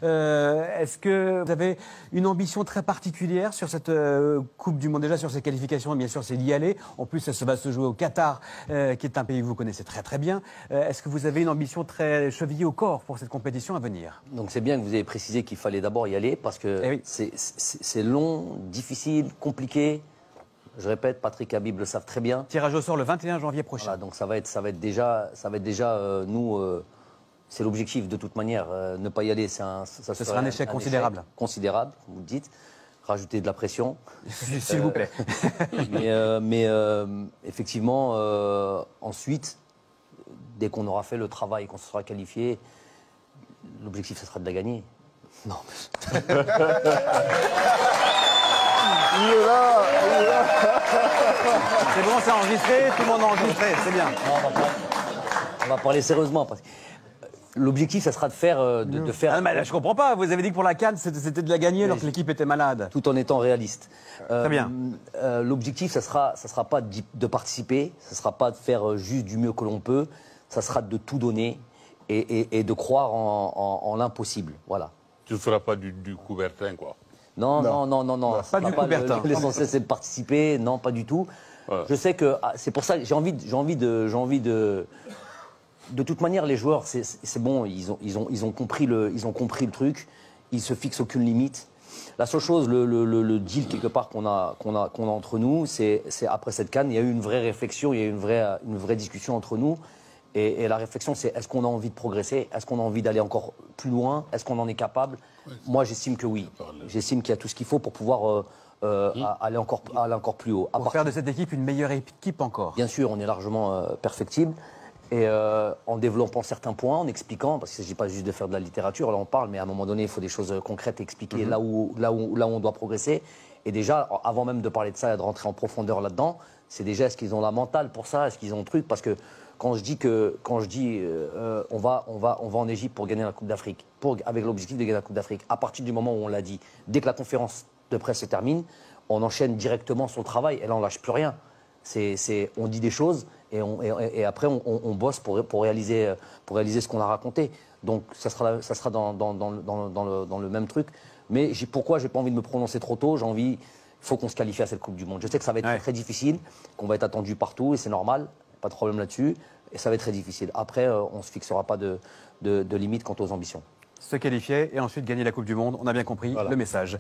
Est-ce que vous avez une ambition très particulière sur cette Coupe du Monde, déjà sur ces qualifications, bien sûr c'est d'y aller. En plus ça va se jouer au Qatar, qui est un pays que vous connaissez très très bien. Est-ce que vous avez une ambition très chevillée au corps pour cette compétition à venir? Donc c'est bien que vous ayez précisé qu'il fallait d'abord y aller parce que oui. c'est long, difficile, compliqué. Je répète, Patrick Habib le savent très bien. Tirage au sort le 21 janvier prochain. Voilà, donc ça va être déjà nous. C'est l'objectif de toute manière. Ne pas y aller, ce sera un échec considérable. Considérable, vous le dites. Rajouter de la pression. S'il vous plaît. mais effectivement, ensuite, dès qu'on aura fait le travail, qu'on se sera qualifié, l'objectif, ce sera de la gagner. Non. Il est là, il est là. C'est bon, c'est enregistré, tout le monde a enregistré, c'est bien. Non, on va parler sérieusement. Parce que l'objectif, ça sera de faire... Ah, mais là, je comprends pas. Vous avez dit que pour la CAN, c'était de la gagner alors que l'équipe était malade. Tout en étant réaliste. Très bien. L'objectif, ça sera pas de participer, ça sera pas de faire juste du mieux que l'on peut, ça sera de tout donner et de croire en l'impossible. Voilà. Tu ne feras pas du Coubertin, quoi. Non. Pas du Coubertin. L'essentiel, c'est de participer. Non, pas du tout. Ouais. Je sais que c'est pour ça que j'ai envie de... De toute manière, les joueurs, c'est bon, ils ont compris le truc. Ils se fixent aucune limite. La seule chose, le deal quelque part qu'on a entre nous, c'est après cette CAN, il y a eu une vraie réflexion, il y a eu une vraie discussion entre nous. Et la réflexion, c'est est-ce qu'on a envie de progresser? Est-ce qu'on a envie d'aller encore plus loin? Est-ce qu'on en est capable? Moi, j'estime que oui. J'estime qu'il y a tout ce qu'il faut pour pouvoir aller encore plus haut. Pour faire de cette équipe une meilleure équipe encore. Bien sûr, on est largement perfectible. Et en développant certains points, en expliquant, parce qu'il ne s'agit pas juste de faire de la littérature, là on parle, mais à un moment donné, il faut des choses concrètes, expliquer là où on doit progresser. Et déjà, avant même de parler de ça et de rentrer en profondeur là-dedans, c'est déjà est-ce qu'ils ont la mentale pour ça, est-ce qu'ils ont le truc, parce que quand je dis on va en Égypte pour gagner la Coupe d'Afrique, avec l'objectif de gagner la Coupe d'Afrique, à partir du moment où on l'a dit, dès que la conférence de presse se termine, on enchaîne directement sur le travail, et là on lâche plus rien. On dit des choses et après on bosse pour réaliser ce qu'on a raconté. Donc ça sera dans le même truc. Mais pourquoi j'ai pas envie de me prononcer trop tôt? Il faut qu'on se qualifie à cette Coupe du Monde. Je sais que ça va être très difficile, qu'on va être attendu partout et c'est normal, pas de problème là-dessus. Et ça va être très difficile. Après, on se fixera pas de limite quant aux ambitions. Se qualifier et ensuite gagner la Coupe du Monde, on a bien compris le message.